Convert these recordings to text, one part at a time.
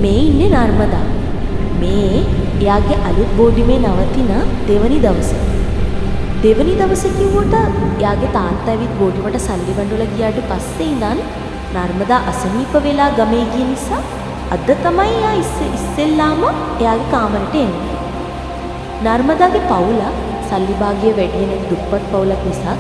මේ ඉන්නේ නර්මදා. මේ එයාගේ අලුත් බෝඩිමේ නවතින දෙවනි දවස. දෙවනි දවස කිව්වට එයාගේ තාත්තා ඇවිත් බෝඩිමට සල්ලි බඳුලා ගියාට පස්සේ ඉඳන් නර්මදා අසනීප වෙලා ගමේ ගිය නිසා අද තමයි එයා ඉස්සෙල්ලාම එයාගේ කාමරයට එන්නේ. නර්මදාගේ පවුල සල්ලි භාග්‍ය වැඩි වෙන දුප්පත් පවුලක් නිසා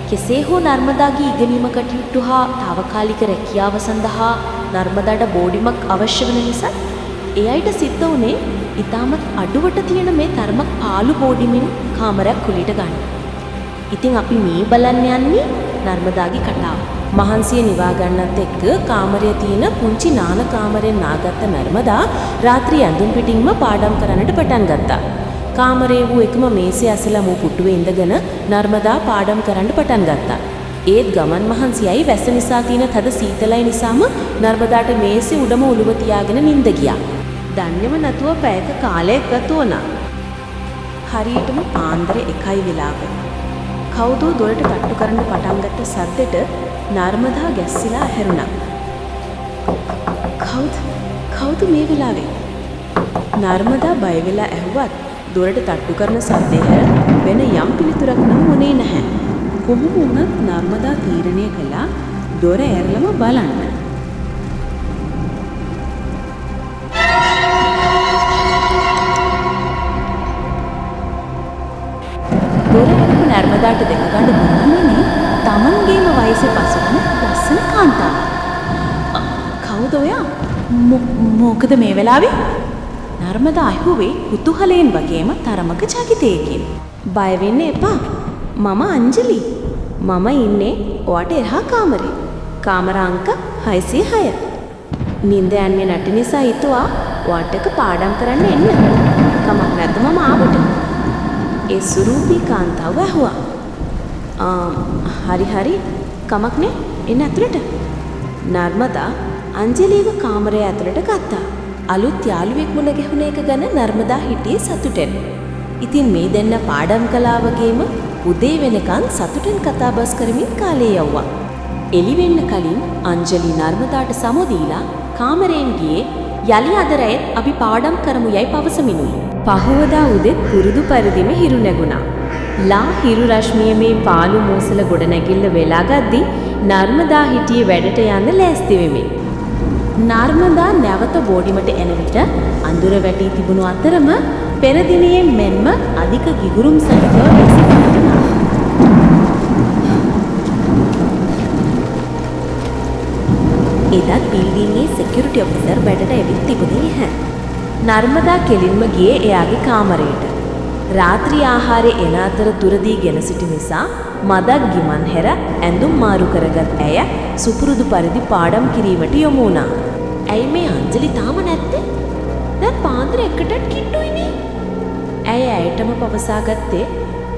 කෙසේ හෝ නර්මදාගේ ඉගෙනීම කටයුතු හා తాවකාලික රැකියාව සඳහා නර්මදාට බෝඩිමක් අවශ්‍ය වෙන නිසා එයාට සිද්ධ වුණේ ඉතාමත් අඩුවට තියෙන මේ තරමක් පාළු බෝඩිමින් කාමරයක් කුලියට ගන්න. ඉතින් අපි මේ බලන්න යන්නේ නර්මදාගේ කතාව. මහන්සිය නිවා ගන්නත් එක්ක කාමරයේ තියෙන පුංචි නාන කාමරයෙන් නාගත්ත නර්මදා රාත්‍රී ඇඳුම් පිටින්ම පාඩම් කරන්නට පටන් ගත්තා. කාමරයේ වූ එකම මේසේ අසලා මු පුටුවේ ඉඳගෙන නර්මදා පාඩම් කරන්න පටන් ගත්තා. ඒත් ගමන් මහන්සියයි වැස්ස නිසා තියෙන තද සීතලයි නිසාම නර්මදාට මේසේ උඩම උළුව තියාගෙන නිින්ද ගියා. දන්නේම නැතුව පැයක කාලයක් ගත වුණා. හරියටම පාන්දර 1යි වෙලාව. කවුදෝ දොරට තට්ටු කරන්න පටන් ගත්ත සද්දෙට නර්මදා ගැස්සිලා හැරුණා. කවුද මේ වෙලාවේ? නර්මදා බය වෙලා ඇහුවත් දොරට තට්ටු කරන සද්දේ හැර වෙන යම් පිළිතුරක් නම් වුණේ නැහැ. කොහොම වුණත් නර්මදා තීරණය කළා දොර ඇරලම බලන්න. දොර ඇරපු නර්මදාට දෙක ගන්න බුදුමනේ තමන්ගේම වයසේ පසුවන ලස්සන කාන්තාවක්. කවුද ඔයා? මොකද මේ වෙලාවේ? නර්මදා අහුවේ කුතුහලයෙන් වගේම තරමක චකිතයකින්. බය වෙන්න එපා. මම අංජලි. මම ඉන්නේ ඔයාට එහා කාමරේ. කාමර අංක 606. නිින්ද යන්නේ නැති නිසා හිතුවා ඔයාට එක පාඩම් කරන්න එන්න. කමක් නැද්ද මම ආවට? ඒ සුරූපී කාන්තාව ඇහුවා. හරි කමක් නේ. එන්න ඇතුළට. නර්මදා අංජලිව කාමරය ඇතුළට ගත්තා. අලුත් යාළුවෙක් මුණ ගැහුණ එක ගැන නර්මදා හිටියේ සතුටෙන්. ඉතින් මේ දෙන්න පාඩම් කළා වගේම උදේ වෙනකන් සතුටෙන් කතා බස් කරමින් කාලය යවුවා. එළි වෙන්න කලින් අංජලි නර්මදාට සමුදීලා කාමරයෙන් ගියේ යලි අද රැයත් අපි පාඩම් කරමු යයි පවසමිනුයි. පහවදා උදෙත් පුරුදු පරිදිම හිරු නැගුණා. ලා හිරු රශ්මිය මේ පාළු මෝසල ගොඩ නැගිල්ල වෙලා ගද්දී නර්මදා හිටියේ වැඩට යන්න ලෑස්ති වෙමින්. නර්මදා නැවත බෝඩිමට එන විට අඳුර වැටී තිබුණු අතරම පෙර දිනයේ මෙන්ම අධික ගිගුරුම් සහිතව සිටිනා. එදත් බිල්ඩින්ගේ සිකියුරිටි ඔෆිසර් වැඩට ඇවිත් තිබුණේ නැහැ. නර්මදා කෙලින්ම ගියේ එයාගේ කාමරයට. රාත්‍රී ආහාරයේ එන අතර දුරදී ගෙන සිටි නිසා මදක් ගිමන් හැර ඇඳුම් මාරු කරගත් ඇය සුපුරුදු පරිදි පාඩම් කිරීමට යොමු වුණා. ඇයි මේ අංජලි තාම නැත්තේ? දැන් පාන්දර 1ටත් කිට්ටුයිනේ. ඇය ඇයටම පවසාගත්තේ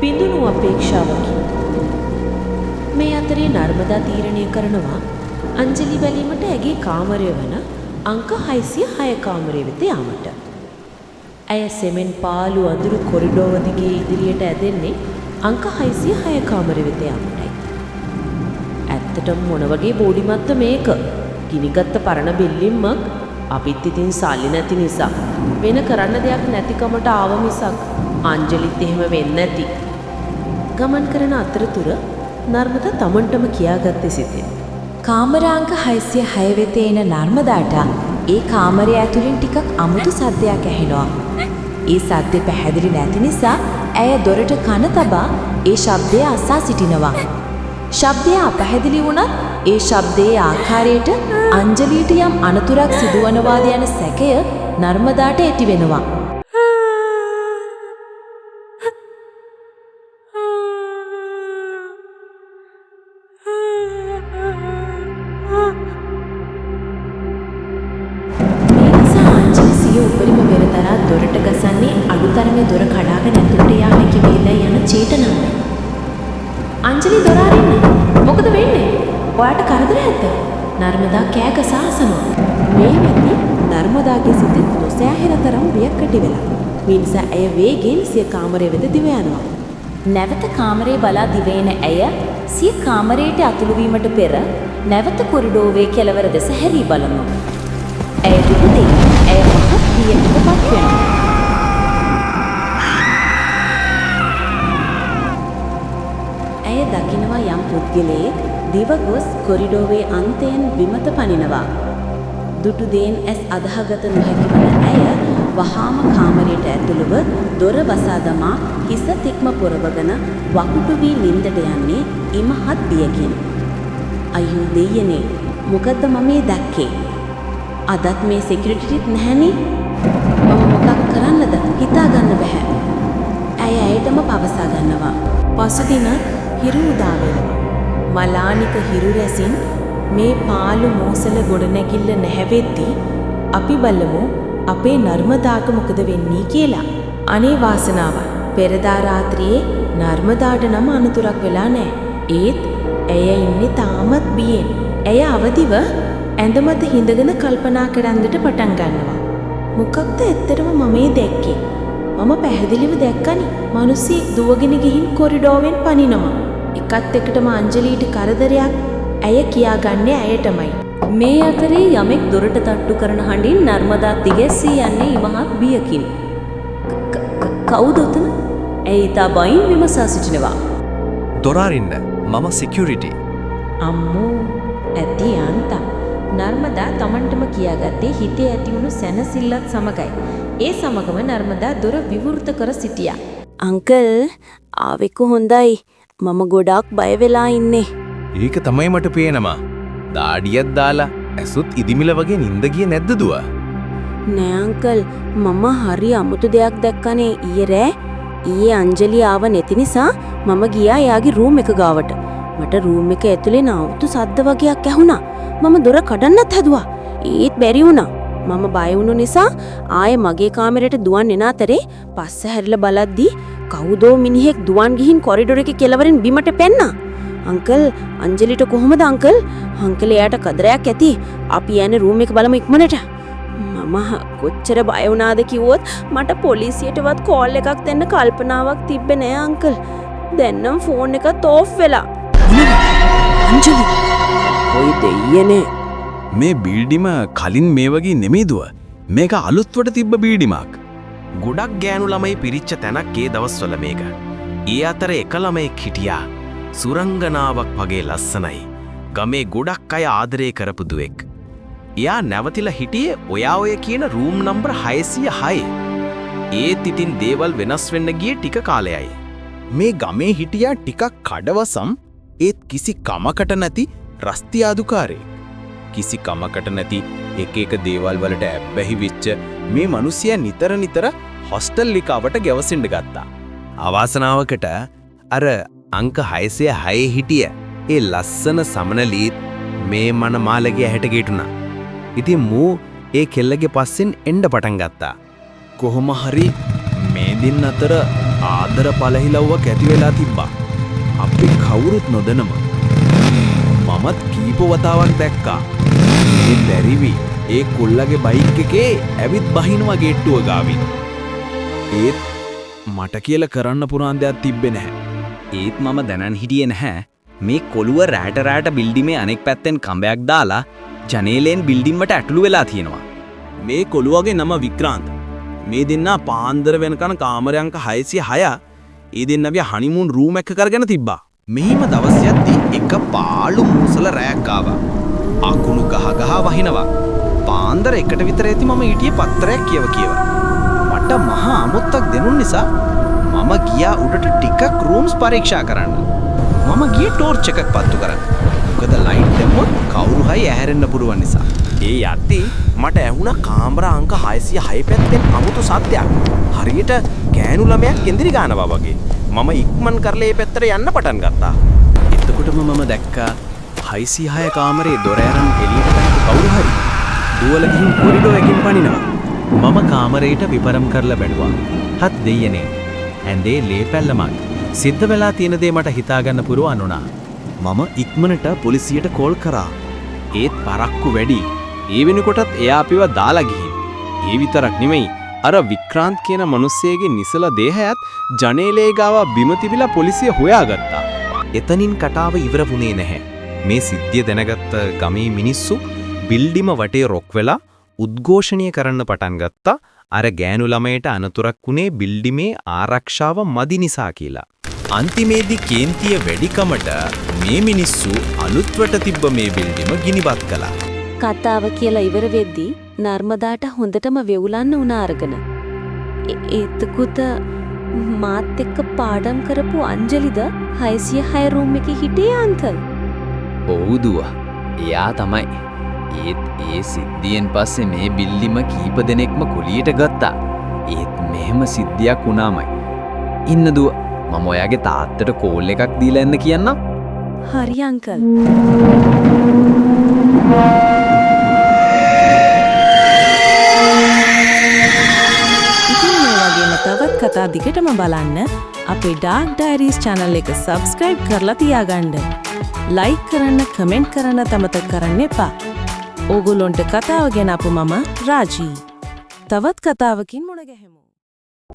බිඳුණු අපේක්ෂාවකින්. මේ අතරේ නර්මදා තීරණය කරනවා අංජලි බැලීමට ඇගේ කාමරය වන අංක 606 කාමරය වෙත යාමට. ඇය සෙමෙන් පාළු අඳුරු කොරිඩෝව දිගේ ඉදිරියට ඇදෙන්නේ අංක 606 කාමරය වෙත යාමටයි. ඇත්තටම මොන වගේ බෝඩිමත්ද මේක? ගිනිගත්ත පරණ බිල්ඩින්මක්. අපිත් ඉතින් සල්ලි නැති නිසා වෙන කරන්න දෙයක් නැතිකමට ආව මිසක් අංජලිත් එහෙම වෙන්නේ නැති. ගමන් කරන අතරතුර නර්මදා තමන්ටම කියාගත්තේ සිටින්. කාමරාංක 606 වෙත එන නර්මදාට ඒ කාමරය ඇතුලින් ටිකක් අමුතු සද්දයක් ඇහෙනවා. ඒ සද්දේ පැහැදිලි නැති නිසා ඇය දොරට කන තබා ඒ ශබ්දය අසා සිටිනවා. ශබ්දය අපැහැදිලි වුණත් ඒ ශබ්දයේ ආකාරයට අංජලියට යම් අනතුරක් සිදුවනවාද යන සැකය නර්මදාට ඇති වෙනවා. උපරිම පෙරතරා දොරට ගසන්නේ අඩුතරමේ දොර කඩාගෙන ඇතුළට යා හැකි වේලයි යන චේතනාව. අංජලි දොර අරින්න. මොකද වෙන්නේ? ඔයාට කරදර ඇද්ද? නර්මදා කෑ ගසා අසනවා. මේ වෙද්දි නර්මදාගේ සිතේ නොසෑහෙන තරම් බියක් ඇති වෙලා. මේ නිසා ඇය වේගෙන් සිය කාමරය වෙත දිව යනවා. නැවත කාමරේ බලා දිවෙන ඇය සිය කාමරයට අතුළු වීමට පෙර නැවත කොරිඩෝවේ කෙළවර දෙස හැරී බලනවා. ඇය දුක දෙයි. බියකට පත් වෙනවා. ඇය දකිනවා යම් පුද්ගලයෙක් දිවගොස් කොරිඩෝවේ අන්තයෙන් බිමට පනිනවා. දුටු දේන් ඇස් අදහගත නොහැකි වන ඇය වහාම කාමරයට ඇතුළුව දොර වසා දමා හිස තික්ම පොරවගෙන වකුටු වී නින්දට යන්නේ ඉමහත් බියකින්. අයියෝ දෙයියනේ, මොකද්ද මම මේ දැක්කේ? අදත් මේ සිකියුරිටිත් නැහැනේ. මම මොකක් කරන්නද හිතා ගන්න බෑ. ඇය ඇයටම පවසා ගන්නවා. පසුදින හිරු උදා වෙනවා. මලානික හිරු රැසින් මේ පාළු මෝසල ගොඩනැගිල්ල නැහැවෙද්දී අපි බලමු අපේ නර්මදාට මොකද වෙන්නේ කියලා. අනේ වාසනාවක්. පෙරදා රාත්‍රියේ නර්මදාට නම් අනතුරක් වෙලා නැහැ. ඒත් ඇය ඉන්නේ තාමත් බියෙන්. ඇය අවදිව ඇඳ මත හිඳගෙන කල්පනා කරන්නට පටන් ගන්නවා. මොකක්ද ඇත්තටම මම මේ දැක්කේ? මම පැහැදිලිව දැක්කනේ. මිනිස්සෙක් දුවගෙන ගිහින් කොරිඩෝවෙන් පනිනවා. එකත් එක්කටම අංජලිට කරදරයක්. ඇය කියාගන්නේ ඇයටමයි. මේ අතරේ යමෙක් දොරට තට්ටු කරන හඬින් නර්මදා තිගැස්සී යන්නේ ඉමහත් බියකින්. කවුද උතන? ඇය ඉතා බයින් විමසා සිටිනවා. දොර අරින්න, මම සිකියුරිටි. අම්මෝ ඇති යන්තා. නර්මදා තමන්ටම කියාගත්තේ හිතේ ඇතිවුණු සැනසිල්ලත් සමගයි. ඒ සමගම නර්මදා දොර විවෘත කර සිටියා. අංකල් ආවෙක හොඳයි. මම ගොඩාක් බය වෙලා ඉන්නේ. ඒක තමයි මට පේනවා. දාඩියක් දාලා ඇසුත් ඉදිමිල වගේ නිින්ද ගියේ නැද්ද දුවා? නෑ අංකල්, මම හරි අමුතු දෙයක් දැක්කනේ ඊයේ රෑ. ඊයේ අංජලි ආව නැති නිසා මම ගියා එයාගේ රූම් එක ගාවට. මට රූම් එක ඇතුලේ නාවුතු සද්ද වගේක් ඇහුණා. මම දොර කඩන්නත් හැදුවා. ඒත් බැරි වුණා. මම බය වුණු නිසා ආයේ මගේ කාමරයට දුවන් එන අතරේ පස්ස හැරිලා බලද්දී කවුදෝ මිනිහෙක් දුවන් ගිහින් කොරිඩෝර එකේ කෙළවරෙන් බිමට පැන්නා. අංකල්, අංජලිට කොහොමද අංකල්? අංකල් එයාට කදරයක් ඇති. අපි යන්නේ රූම් එක බලමු ඉක්මනට. මම කොච්චර බය වුණාද කිව්වොත් මට පොලිසියටවත් කෝල් එකක් දෙන්න කල්පනාවක් තිබ්බේ නෑ අංකල්. දැන් නම් ෆෝන් එකත් ඕෆ් වෙලා. අංජලි ඔය දෙයියනේ. මේ බිල්ඩිම කලින් මේ වගේ නෙමෙයි දුව. මේක අලුත්වට තිබ්බ බිල්ඩිමක්. ගොඩක් ගෑනු ළමයි පිරිච්ච තැනක් ඒ දවස්වල මේක. ඒ අතර එක ළමයෙක් හිටියා. සුරංගනාවක් වගේ ලස්සනයි. ගමේ ගොඩක් අය ආදරය කරපු දුවෙක්. එයා නැවතිලා හිටියේ ඔයා ඔය කියන රූම් නම්බර් 606. ඒත් ඉතින් දේවල් වෙනස් වෙන්න ගියේ ටික කාලයයි. මේ ගමේ හිටියා ටිකක් කඩවසම් ඒත් කිසි කමකට නැති රස්තියාදුකාරයෙක්. කිසි කමකට නැති එක එක දේවල් වලට ඇබ්බැහි වෙච්ච මේ මිනිස්සයා නිතර හොස්ටල් එකට ගැවසෙන්න ගත්තා. අවාසනාවකට අර අංක 606 හිටිය ඒ ලස්සන සමනලීත් මේ මනමාලගේ ඇහැට ගැටුණා. ඉතින් මූ ඒ කෙල්ලගේ පස්සෙන් එන්න පටන් ගත්තා. කොහොම හරි මේ දින් අතර ආදර පළහිලව්වක් ඇති වෙලා තිබ්බා. අපි කවුරුත් නොදනම. මමත් කීප වතාවක් දැක්කා. මේ බැරිවි ඒ කොල්ලගේ බයික් එකේ ඇවිත් බහිනවා ගේට්ටුව ගාවින්. ඒත් මට කියලා කරන්න පුරාන් දෙයක් තිබ්බේ නැහැ. ඒත් මම දැනන් හිටියේ නැහැ මේ කොළුව රැට බිල්ඩිමේ අනෙක් පැත්තෙන් කම්බයක් දාලා ජනේලෙන් බිල්ඩිම්මට ඇතුළු වෙලා තියෙනවා. මේ කොළුවගේ නම වික්‍රාන්ත. මේ දෙන්නා පාන්දර වෙනකන් කාමරය අංක 606 ඒ දෙන්නගේ හනිමූන් රූම් එක කරගෙන තිබ්බා. මෙහිම දවස් යද්දී එක පාළු මූසල රැයක් ආවා. අකුණු ගහ වහිනවා. පාන්දර එකට විතර ඇති මම ඊටියේ පත්‍රයක් කියව. මට මහා අමුත්තක් දෙනුන් නිසා මම ගියා උඩට ටිකක් රූම්ස් පරීක්ෂා කරන්න. මම ගියේ ටෝර්ච් එකක් පත්තු කරන්න. මොකද ලයිට් දැම්මොත් කවුරු හරි ඇහැරෙන්න පුරුවන් නිසා. ඒ යද්දී මට ඇහුණා කාමර අංක 606 පැත්තෙන් අමුතු සද්දයක්. හරියට ගෑනු ළමයක් කෙන්දිරි ගන්නවා වගේ. මම ඉක්මන් කරලා ඒ පැත්තට යන්න පටන් ගත්තා. එතකොටම මම දැක්කා 606 කාමරේ දොර ඇරන් එළියට පැනපු කවුරු හරි දුවල ගිහින් කොරිඩෝ එකකින් පනිනවා. මම කාමරේට විපරම් කරලා බැලුවා. හත් දෙයියනේ. ඇඳේ ලේ පැල්ලමක්. සිද්ධ වෙලා තියෙන දේ මට හිතාගන්න පුරුවන් වුණා. මම ඉක්මනට පොලිසියට කෝල් කරා. ඒත් පරක්කු වැඩි. ඒ වෙනකොටත් එයා අපිව දාලා ගිහින්. ඒ විතරක් නෙමෙයි අර වික්‍රාන්ත් කියන මිනිස්සෙගේ නිසල දේහයත් ජනේලේ ගාව බිම තිබිලා පොලිසිය හොයාගත්තා. එතනින් කතාව ඉවර වුණේ නැහැ. මේ සිද්ධිය දැනගත්ත ගමේ මිනිස්සු බිල්ඩිම වටේ රොක් වෙලා උද්ඝෝෂණය කරන්න පටන් ගත්තා. අර ගෑනු ළමයට අනතුරක් වුණේ බිල්ඩිමේ ආරක්ෂාව මදි නිසා කියලා. අන්තිමේදී කේන්තිය වැඩිකමට මේ මිනිස්සු අලුත්වට තිබ්බ මේ බිල්ඩිම ගිනිපත් කළා. කතාව කියලා ඉවර වෙද්දී නර්මදාට හොඳටම වෙවුලන්න වුණා අරගෙන. එතකොට මාත් එක්ක පාඩම් කරපු අංජලිද 606 රූම් එකේ හිටියේ අංකල්. ඔව් දුවා. එයා තමයි. ඒත් ඒ සිද්ධියෙන් පස්සේ මේ බිල්ඩිම කීප දෙනෙක්ම කුලියට ගත්තා. ඒත් මෙහෙම සිද්ධියක් වුණාමයි. ඉන්න දුවා. මම ඔයාගේ තාත්තට කෝල් එකක් දීලා එන්න කියන්නම්. හරි අංකල්. ඉතින් මේ වගේම තවත් කතා දිගටම බලන්න අපේ ඩාර්ක් ඩයරිස් channel එක subscribe කරලා තියාගන්න. like කරන්න, comment කරන්න තමතක කරන්න එපා. ඕගොල්ලොන්ට කතාව ගැන අපු මම රාජී. තවත් කතාවකින් මුණ ගැහෙමු.